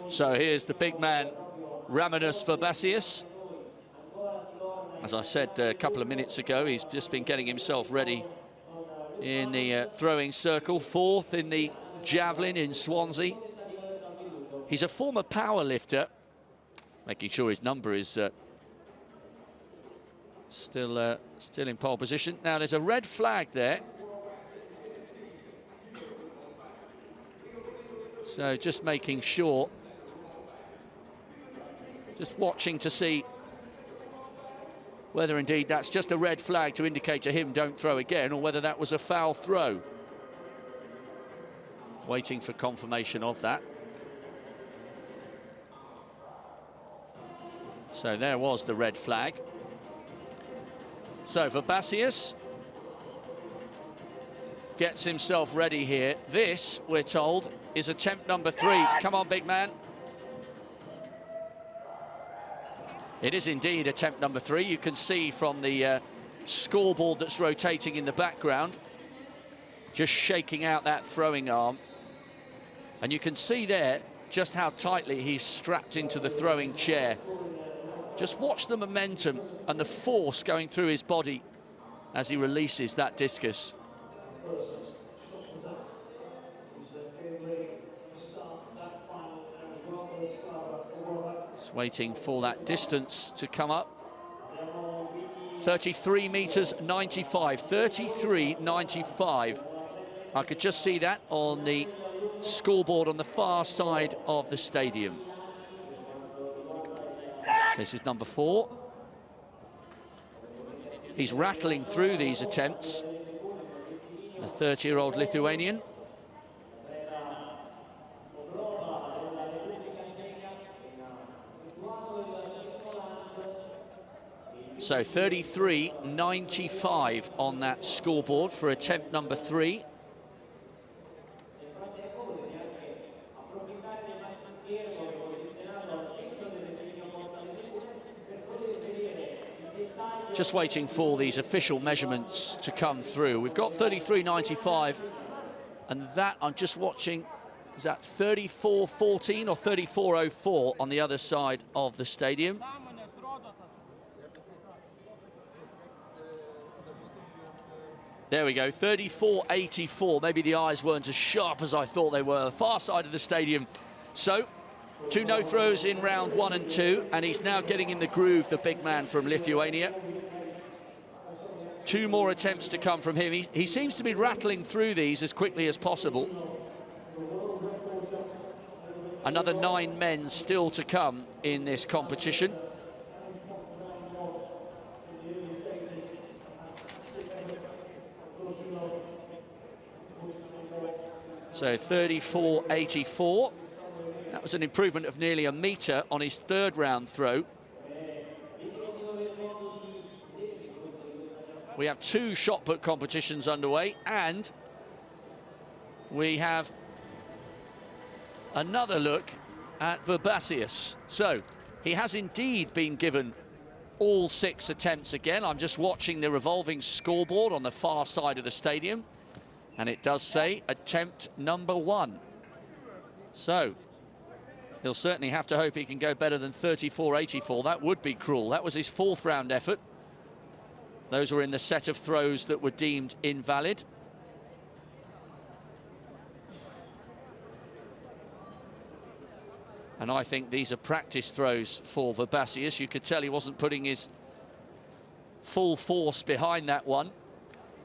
So here's the big man, Raminas Verbasius. As I said a couple of minutes ago, he's just been getting himself ready in the throwing circle, fourth in the javelin in Swansea. He's a former power lifter, making sure his number is still in pole position. Now there's a red flag there. So just making sure, just watching to see whether indeed that's just a red flag to indicate to him don't throw again, or whether that was a foul throw. Waiting for confirmation of that. So there was the red flag. So Verbasius gets himself ready here. This, we're told, is attempt number 3. Come on, big man. It is indeed attempt number 3. You can see from the scoreboard that's rotating in the background, just shaking out that throwing arm. And you can see there just how tightly he's strapped into the throwing chair. Just watch the momentum and the force going through his body as he releases that discus. Just waiting for that distance to come up. 33 meters 95, 33.95. I could just see that on the scoreboard on the far side of the stadium. This is number 4. He's rattling through these attempts, the 30-year-old Lithuanian. So 33.95 on that scoreboard for attempt number 3. Just waiting for these official measurements to come through. We've got 33.95, and that I'm just watching, is that 34.14 or 34.04 on the other side of the stadium? There we go, 34.84. Maybe the eyes weren't as sharp as I thought they were. The far side of the stadium. So, 2 no throws in round 1 and 2, and he's now getting in the groove, the big man from Lithuania. 2 more attempts to come from him. He seems to be rattling through these as quickly as possible. Another 9 men still to come in this competition. So 34.84. That was an improvement of nearly a metre on his 3rd round throw. We have 2 shot put competitions underway, and we have another look at Verbasius. So he has indeed been given all 6 attempts again. I'm just watching the revolving scoreboard on the far side of the stadium, and it does say attempt number 1. So he'll certainly have to hope he can go better than 34.84. That would be cruel. That was his 4th round effort. Those were in the set of throws that were deemed invalid. And I think these are practice throws for Verbasius. You could tell he wasn't putting his full force behind that one.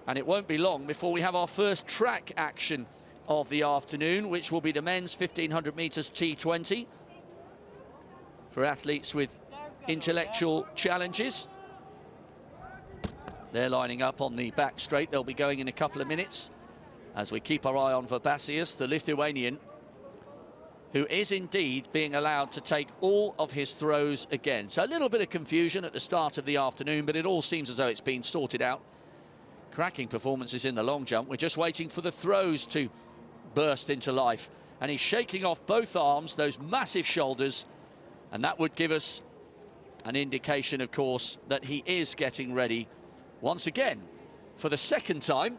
And it won't be long before we have our first track action of the afternoon, which will be the men's 1500 meters T20 for athletes with intellectual challenges. They're lining up on the back straight. They'll be going in a couple of minutes as we keep our eye on Verbasius, the Lithuanian, who is indeed being allowed to take all of his throws again. So a little bit of confusion at the start of the afternoon, but it all seems as though it's been sorted out. Cracking performances in the long jump. We're just waiting for the throws to burst into life. And he's shaking off both arms, those massive shoulders, and that would give us an indication, of course, that he is getting ready once again for the 2nd time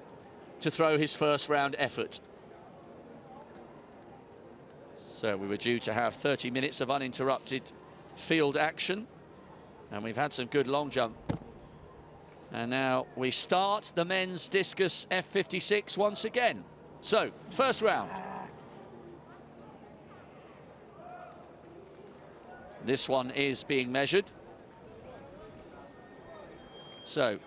to throw his 1st round effort. So we were due to have 30 minutes of uninterrupted field action, and we've had some good long jump. And now we start the men's discus F56 once again. So, first round. This one is being measured. So,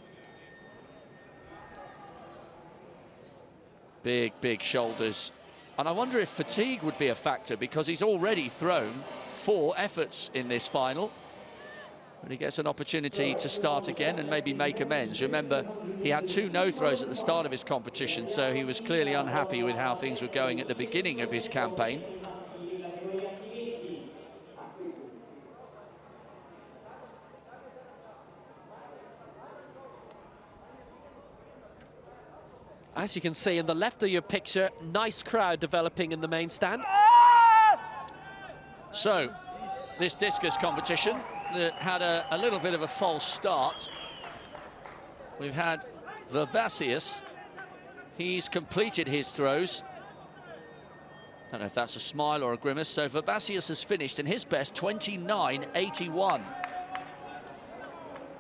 big shoulders. And I wonder if fatigue would be a factor, because he's already thrown 4 efforts in this final. But he gets an opportunity to start again and maybe make amends. Remember, he had 2 no-throws at the start of his competition, so he was clearly unhappy with how things were going at the beginning of his campaign. As you can see in the left of your picture, nice crowd developing in the main stand. So, this discus competition that had a little bit of a false start. We've had Verbasius. He's completed his throws. Don't know if that's a smile or a grimace. So Verbasius has finished in his best 29.81.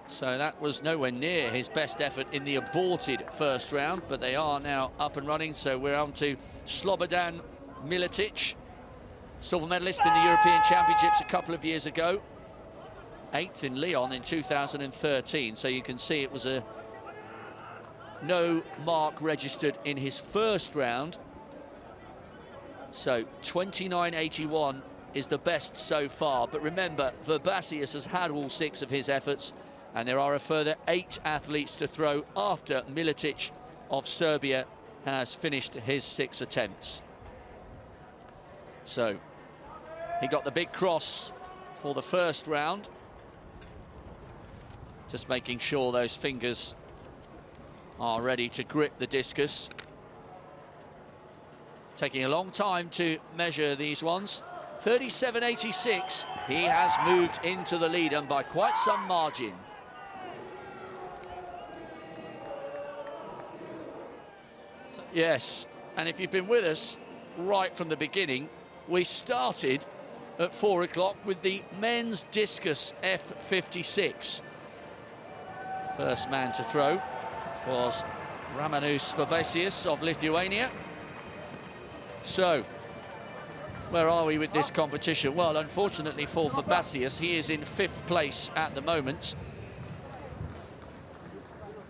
So that was nowhere near his best effort in the aborted first round, but they are now up and running. So we're on to Slobodan MILETIC, silver medalist in the European Championships a couple of years ago. 8th in Lyon in 2013. So you can see it was a no mark registered in his first round. So 29.81 is the best so far. But remember, Verbasius has had all 6 of his efforts, and there are a further 8 athletes to throw after MILETIC of Serbia has finished his 6 attempts. So he got the big cross for the first round. Just making sure those fingers are ready to grip the discus. Taking a long time to measure these ones. 37.86. He has moved into the lead, and by quite some margin. Yes, and if you've been with us right from the beginning, we started at 4 o'clock with the men's discus F56. First man to throw was Ramanus Verbasius of Lithuania. So, where are we with this competition? Well, unfortunately for Verbasius, he is in 5th place at the moment.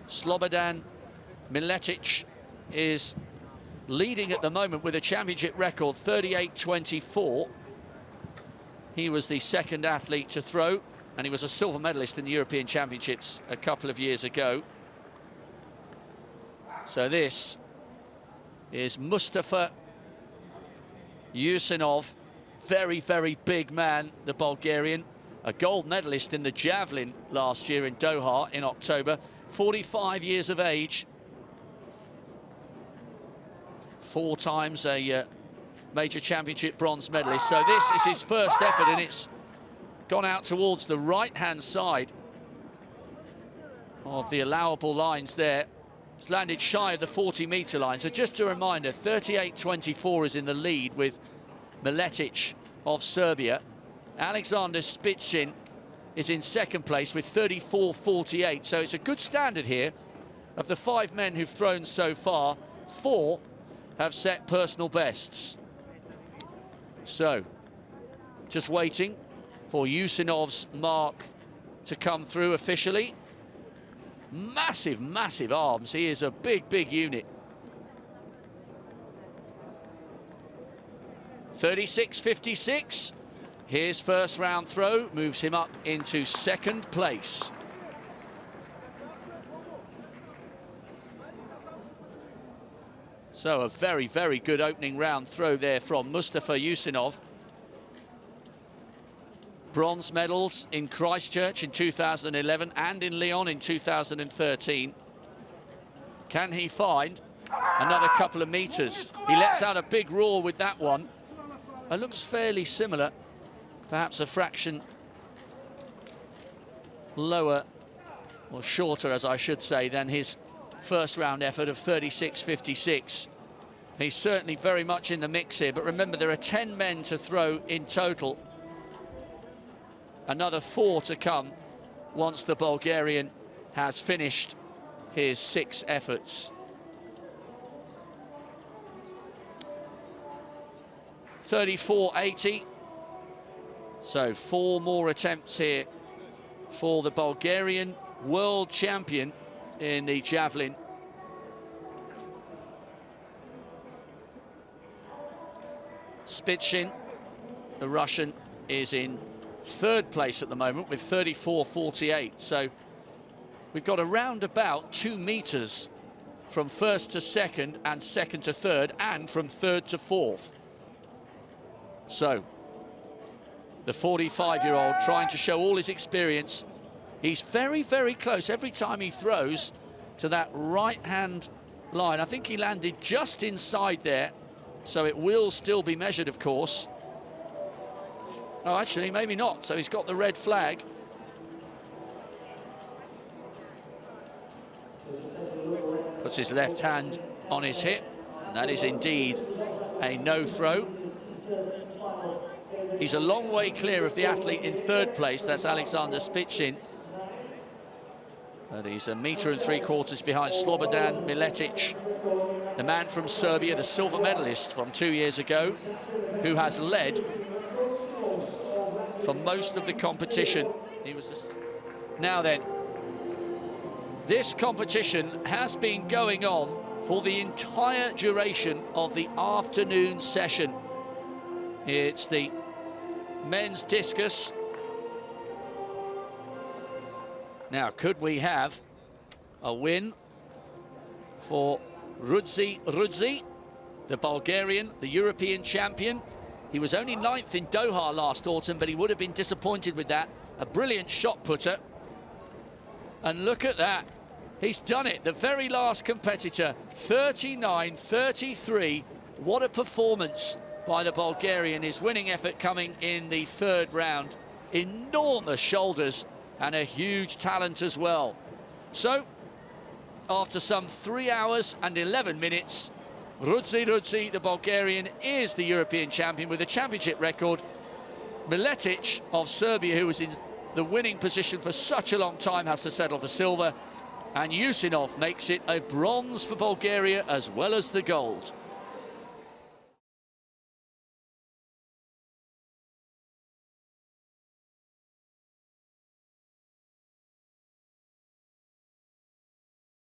Slobodan MILETIC is leading at the moment with a championship record 38.24. He was the 2nd athlete to throw, and he was a silver medalist in the European Championships a couple of years ago. So this is Mustafa YUSEINOV, very big man, the Bulgarian, a gold medalist in the javelin last year in Doha in October, 45 years of age, 4 times a major championship bronze medalist. So this is his first effort, and it's gone out towards the right-hand side of the allowable lines there. It's landed shy of the 40-metre line. So just a reminder, 38.24 is in the lead with MILETIC of Serbia. Alexander Spitsin is in 2nd place with 34.48. So it's a good standard here. Of the 5 men who've thrown so far, 4 have set personal bests. So, just waiting for YUSEINOV's mark to come through officially. Massive arms. He is a big unit. 36.56. His first round throw moves him up into 2nd place. So a very good opening round throw there from Mustafa YUSEINOV. Bronze medals in Christchurch in 2011 and in Lyon in 2013. Can he find another couple of meters? He lets out a big roar with that one. It looks fairly similar, perhaps a fraction lower, or shorter as I should say, than his first round effort of 36.56. He's certainly very much in the mix here, but remember there are 10 men to throw in total. Another 4 to come once the Bulgarian has finished his 6 efforts. 34.80. So 4 more attempts here for the Bulgarian world champion in the javelin. Spitshin, the Russian, is in 3rd place at the moment with 34.48. So we've got around about 2 meters from 1st to 2nd and 2nd to 3rd and from 3rd to 4th. So the 45-year-old trying to show all his experience. He's very, very close every time he throws to that right-hand line. I think he landed just inside there, so it will still be measured, of course. Oh, actually, maybe not. So he's got the red flag. Puts his left hand on his hip, and that is indeed a no throw. He's a long way clear of the athlete in 3rd place, that's Alexander Spitshin. But he's 1.75 meters behind Slobodan MILETIC, the man from Serbia, the silver medalist from 2 years ago, who has led for most of the competition. He was Now then, this competition has been going on for the entire duration of the afternoon session. It's the men's discus. Now, could we have a win for Ruzhdi, the Bulgarian, the European champion? He was only 9th in Doha last autumn, but he would have been disappointed with that. A brilliant shot putter. And look at that. He's done it. The very last competitor, 39.33. What a performance by the Bulgarian. His winning effort coming in the 3rd round. Enormous shoulders and a huge talent as well. So, after some 3 hours and 11 minutes, Ruzhdi, the Bulgarian, is the European champion with a championship record. MILETIC of Serbia, who was in the winning position for such a long time, has to settle for silver. And YUSEINOV makes it a bronze for Bulgaria as well as the gold.